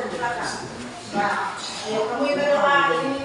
Ayo kamu berdoa ini.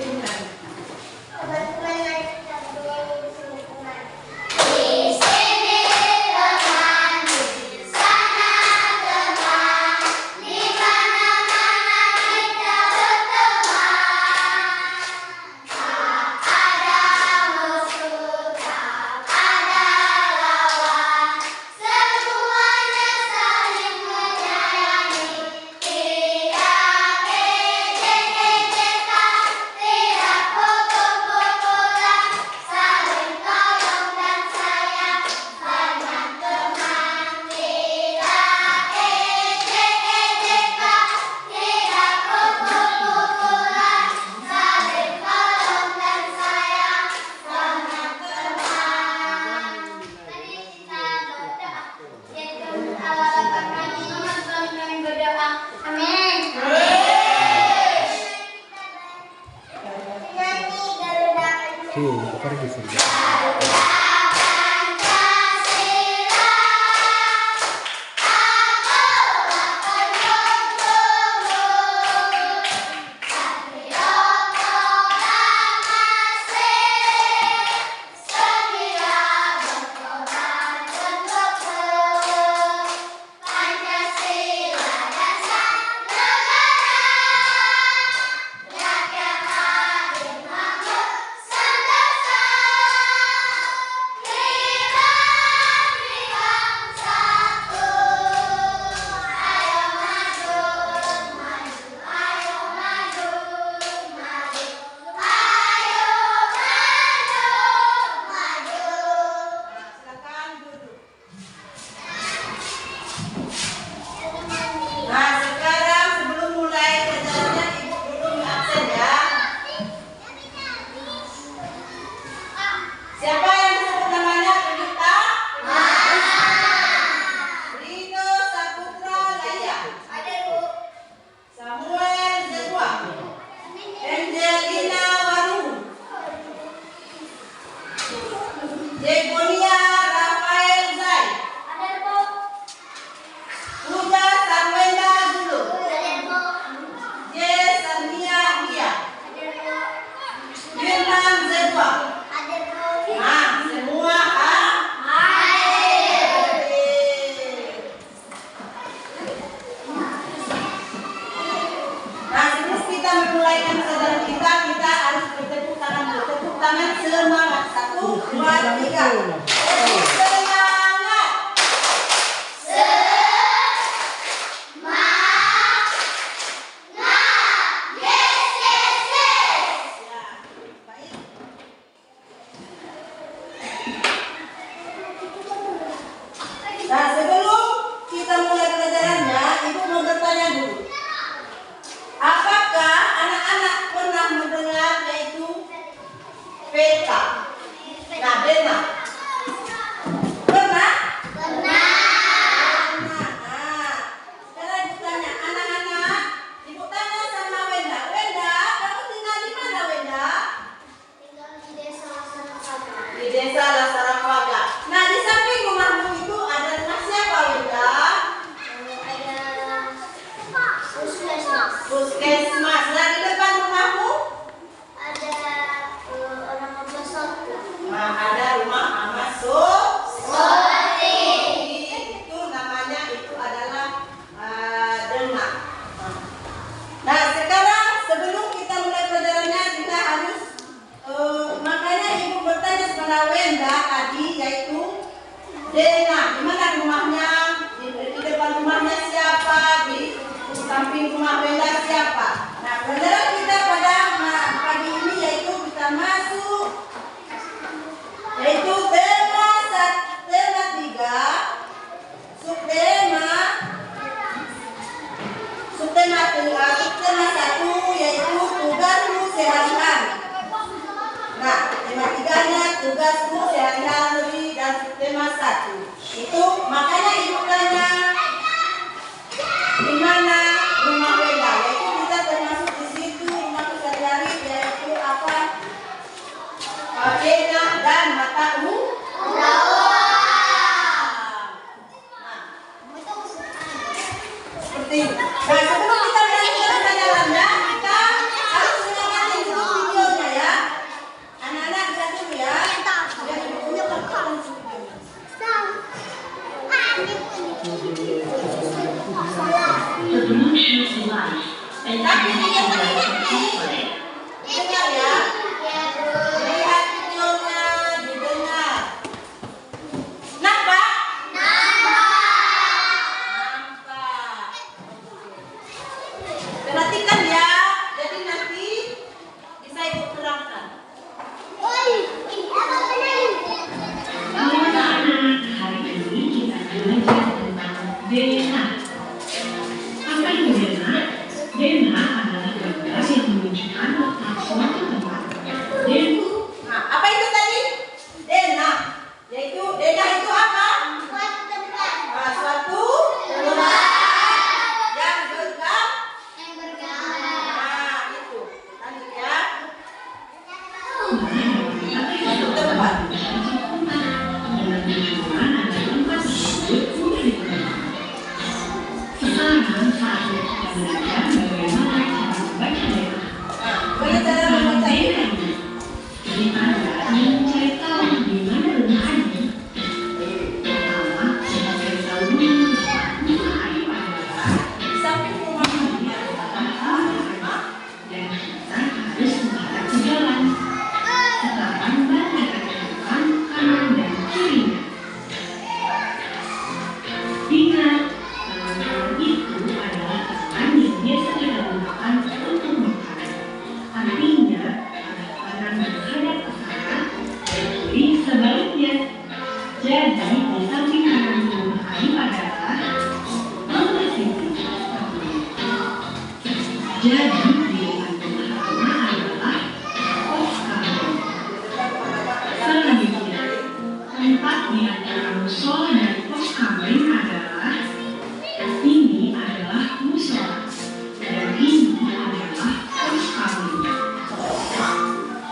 Pergi surga. Semangat 1, 2, 3. Nah, sebelum kita mulai pelajarannya, Ibu mau bertanya dulu. Apakah anak-anak pernah mendengar yaitu peta? Nah, peta. Pernah? Pernah. Nah, sekarang Ibu tanya anak-anak. Ibu tanya sama Wenda. Wenda, kamu tinggal di mana, Wenda? Tinggal di desa Lasarapaga. Di desa Lasarapaga. Nah, di samping rumahmu itu ada rumah siapa, Wenda? Ada puskesmas. Puskesmas. Nah, di depan rumahmu? Ada orang Ambasati. Nah, ada rumah Ambasati. Itu namanya itu adalah denah. Nah, sekarang sebelum kita mulai pelajarannya kita harus makanya Ibu bertanya kepada Wenda tadi yaitu denah. Di mana rumahnya? Di depan rumahnya siapa? Di samping rumah Wenda siapa? Nah, pelajaran kita pada pagi ini yaitu kita masuk yaitu tema 3, subtema 1 yaitu tugasmu sehari-hari. Nah, tema 3-nya tugasmu sehari-hari dan subtema 1. Itu makanya Ibu tanya di mana rumah Wenda, yaitu kita termasuk di situ rumah sehari-hari yaitu apa? Denah dan mata uang. Nah, seperti itu. Nah, sebelum kita belajar tempat. Bagaimana membaca ini? Samping rumahnya. Jadi, di samping kanan rumah Ayu adalah nomor sisi. Jadi, di depan rumah adalah pos kamar. Selanjutnya, tempat di antara musola dan pos kamar adalah ini adalah musola dan ini adalah pos kamar.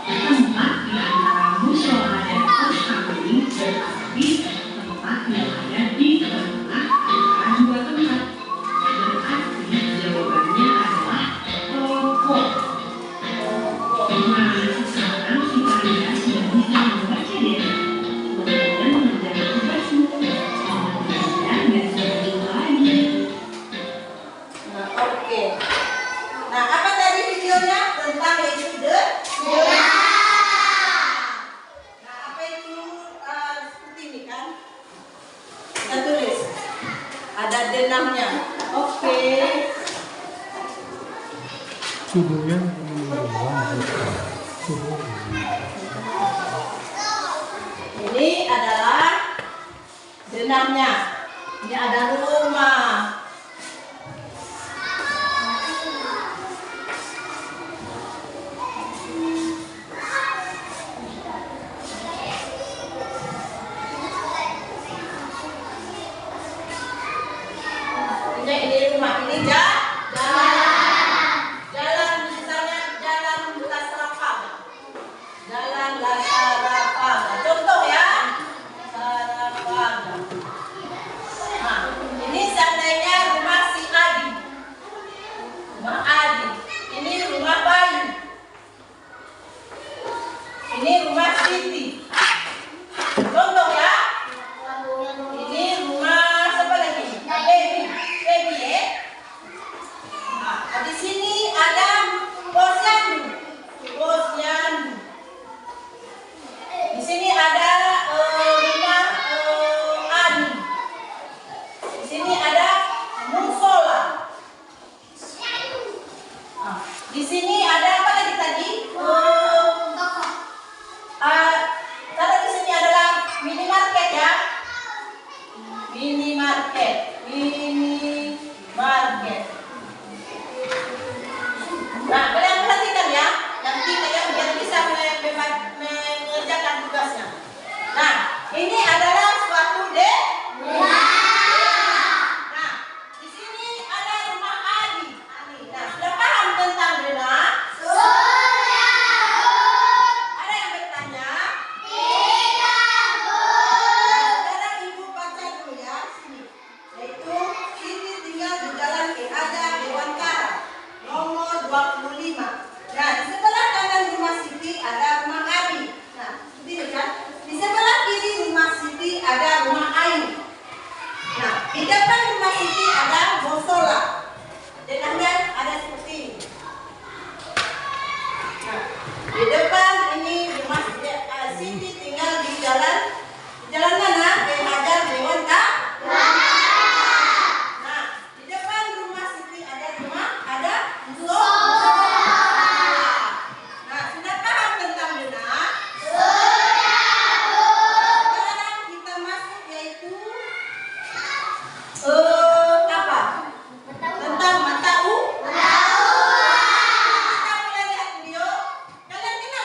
Tempat di antara musola dan pos kamar berarti tempat yang ada di tengah antara dua tempat. Berarti jawabannya adalah toko. Nah, sekarang kita lihat sudah bisa membaca deh. Kemudian menjadi tugasmu. Kemudian nggak sering lagi. Nah, oke. Nah, apa tadi videonya tentang yaitu denah. Nah, apa itu seperti ini kan? Kita tulis. Ada denahnya. Oke. suhunya Ini adalah denahnya. Ini ada rumah. Ini rumah, ini jalan misalnya jalan Lasarapaga. Jalan Lasarapaga. Contoh ya. Lasarapaga. Nah, ini seandainya rumah si Adi. Rumah Adi. Ini rumah Bayu. Ini rumah Siti. Contoh ya. Ini rumah siapa lagi? Baby ya. Nah, di sini ada posyandu. Di sini ada rumah Ani. Di sini ada musola. Nah, di sini ada apa lagi tadi? Kalau di sini adalah minimarket ya. Minimarket. Nah, kalian perhatikan ya. Nanti kalian biar bisa mengerjakan tugasnya. Nah, ini adalah suatu denah. Nah, di sini ada rumah Adi. Nah, sudah paham tentang denah? Ada yang bertanya? Sekarang ibu baca dulu ya sini. Yaitu sini tinggal di Jalan Ki Hajar Dewantara nomor 25. Nah, di sebelah kanan rumah Siti ada rumah Abi. Nah, seperti ini kan. Di sebelah kiri rumah Siti ada rumah Ayu. Nah, di depan rumah Siti ada musola. Denahnya ada seperti ini. Nah, di depan ini rumah Siti tinggal di jalan mana? Ki Hajar Dewantara. Nah, di depan rumah Siti ada musola. Nah, sudah paham tentang denah? Sekarang kita masuk yaitu apa? Tentang mata uang. Kita mulai lihat video. Kalian kenal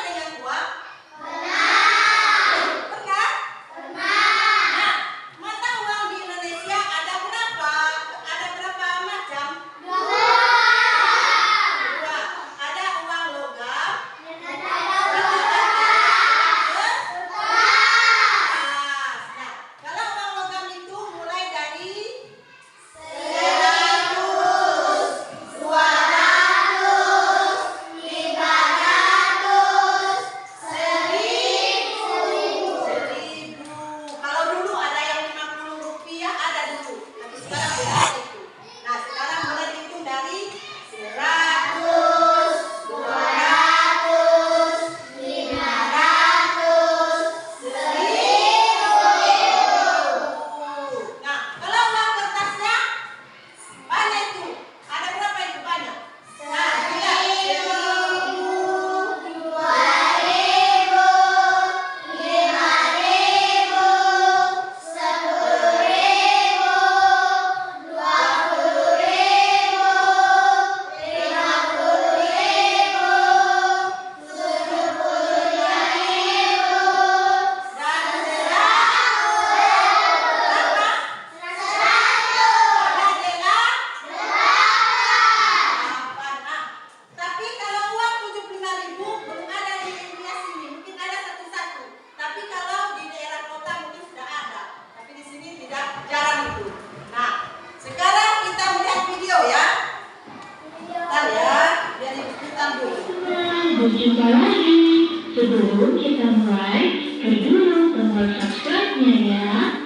berjumpa lagi. Sebelum kita mulai, klik dulu tombol subscribe-nya ya.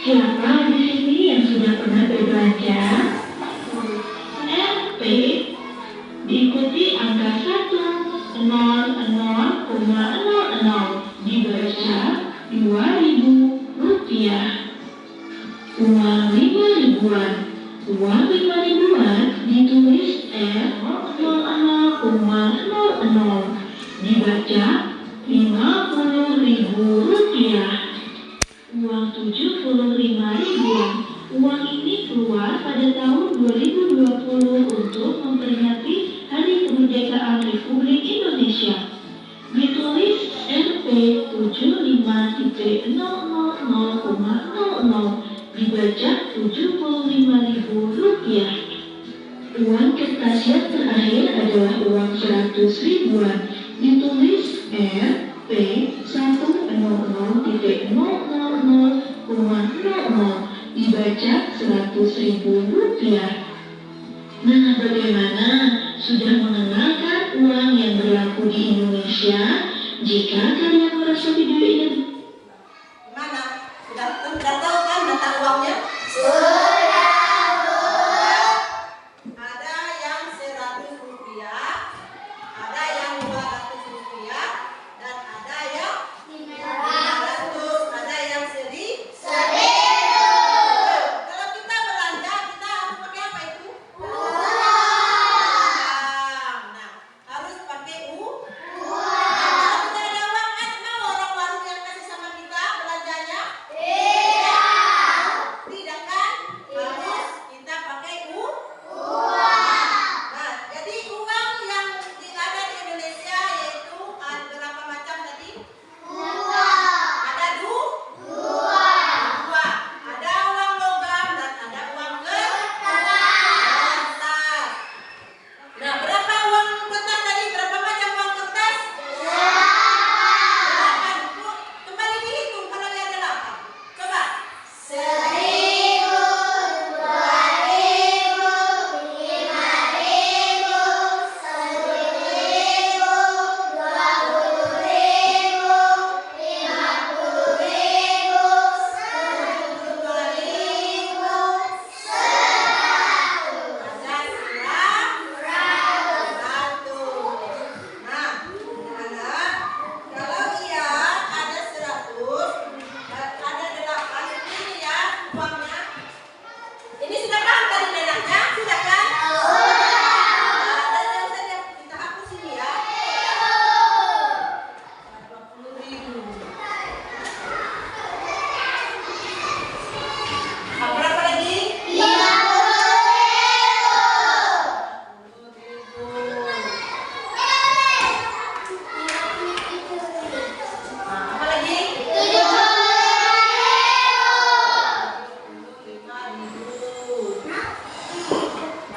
Siapa di sini yang sudah pernah berbelanja? RP diikuti angka 100,00 dibaca 2.000 rupiah. Uang 5 ribuan. Uang 5 ribuan ditulis R00,00 dibaca 50.000 rupiah. Uang 75 ribuan. Uang ini keluar pada tahun 2020 untuk memperingati Hari Kemerdekaan Republik Indonesia. Ditulis Rp 75.000,00 dibaca 75.000 rupiah. Uang kertas yang terakhir adalah uang 100 ribuan. Ditulis Rp 100.000,00 dibaca 100.000 rupiah. Nah, bagaimana? Sudah mengenalkan uang yang berlaku di Indonesia? Jika kalian merasa video ini Gimana? Sudah tahu kan mata uangnya? Ada yang 100 rupiah, ada yang 200 rupiah, dan ada yang 500, ada yang 1000. Kalau kita belanja, kita harus pakai apa itu? Uang. Nah, harus pakai uang. Kalau kita ada uang, kan mau orang warung yang kasih sama kita belanjanya? Tidak kan? Harus kita pakai uang. Nah, jadi uang yang ada di Indonesia yaitu ada berapa macam tadi? Ada dua. Ada uang logam dan ada uang kertas. Nah, berapa uang kertas tadi? Berapa macam uang kertas? 8. Kembali dihitung kalau dia ada 8. Coba. 1.000, 2.000, 5.000, 10.000, 20.000, 50.000, 72.000, 100. Nah, anak, kalau ia ada 100, ada 8, ini ya uangnya. Ini sudah paham tadi neneknya? Sudah kan? Dan saja kita hapus ini ya. 20.000. Berapa lagi? 50.000. Apa lagi? 75.000.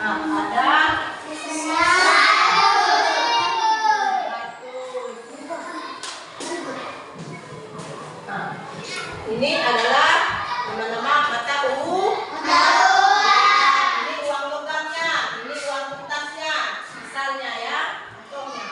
Nah, ada 100. Nah, ini adalah nama-nama mata uang. Ini uang logamnya, ini uang kertasnya, misalnya ya, contohnya.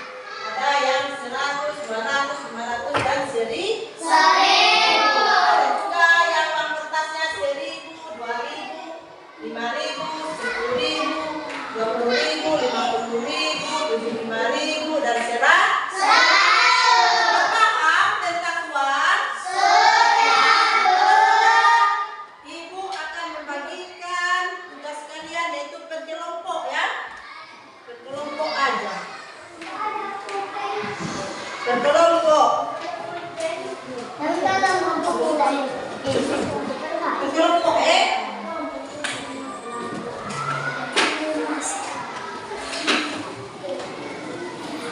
Ada yang 100, 200, 500 dan 1000. Ada juga yang uang kertasnya 1.000, 2.000, 5.000, 10.000, 20.000, 50.000, 75.000 dan 100. Paham tentang uang? Ibu akan membagikan tugas kalian yaitu berkelompok ya. Berkelompok aja. Berkelompok. Berkelompok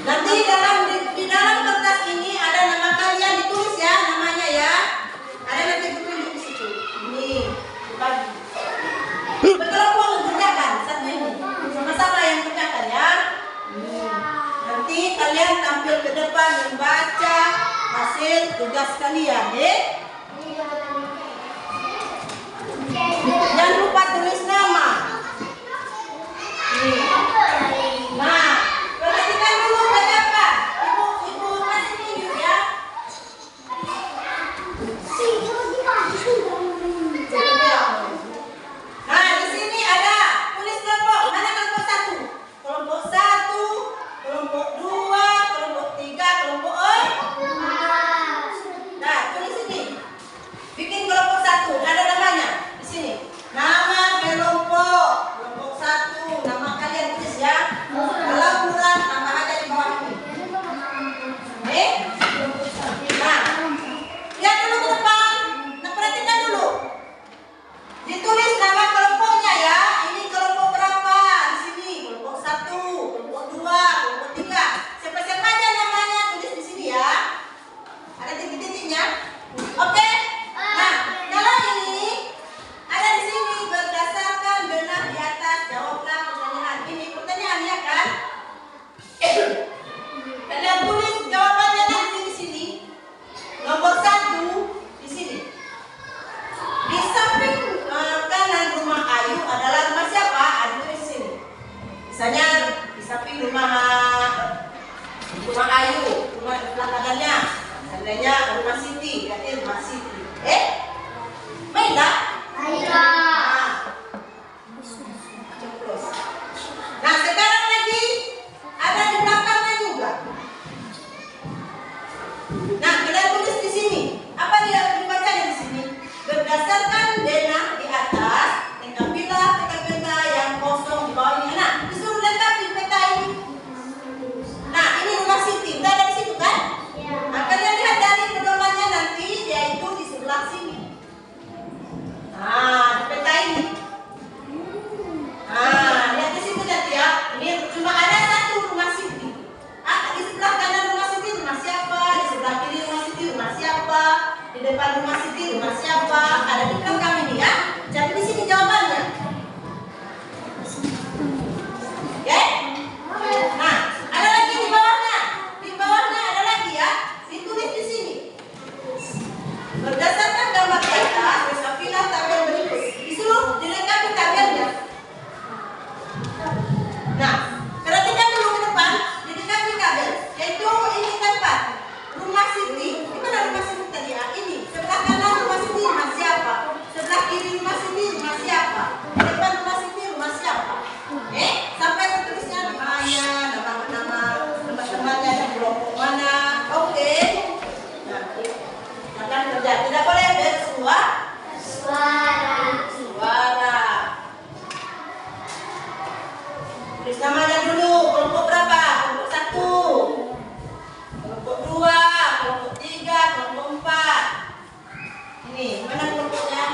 Nanti di dalam kertas ini ada nama kalian ditulis ya, namanya ya. Ada nanti petunjuk di situ. Ini bagi. Berkelompok kerjakan satu ini. Sama-sama yang kerjakan ya. Nanti kalian tampil ke depan membaca hasil tugas kalian, Jangan lupa tulis nama. Nah, perhatikan dulu. Kalian tulis jawabannya nanti di sini. Nomor 1 di sini. Di samping kanan rumah Ayu adalah rumah siapa? Ayu di sini. Misalnya di samping rumah Ayu, rumah sebelah kanannya, seandainya rumah Siti, berarti rumah Siti. Baiklah. Baiklah. Ceplos. Nah, sekarang lagi ada di belakangnya juga. Nah, kalian tulis di sini. Apa dia dibacanya di sini? Berdasarkan denah di atas, lengkapilah peta-peta yang kosong di bawah ini. Nah, disuruh lengkapi peta ini. Nah, ini rumah Siti. Udah ada di situ kan? Nah, kalian lihat dari pedomannya nanti, yaitu di sebelah sini. Nah, di peta ini. Nah, lihat di situ nanti ya. Ini cuma ada satu rumah Siti. Di sebelah kanan rumah Siti rumah siapa? Di sebelah kiri rumah Siti rumah siapa? Di depan rumah Siti rumah siapa? Ada di belakang ini ya. Jadi di sini jawabannya. Oke? Nah, ada lagi di bawahnya. Di bawahnya ada lagi ya. Ditulis di sini. Berdasarkan gambar di atas, resapilah tabel berikut. Disuruh dilengkapi tabelnya. Nah, perhatikan dulu ke depan, dilengkapi tabel. Yaitu ini tempat rumah Siti. Di mana rumah Siti tadi? Ini. Sebelah kanan rumah Siti rumah siapa? Sebelah kiri rumah Siti rumah siapa? Depan rumah Siti rumah siapa? Sampai tertulisnya namanya, nama teman-temannya di kelompok mana. Oke. Nah, akan kerja. Tidak boleh suara. Tulis namanya dulu. Kelompok berapa? Kelompok 1, kelompok 2, kelompok 3, kelompok 4. Ini mana kelompoknya?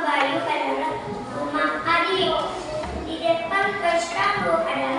Bayu adalah rumah Adi. Di depan Persrago adalah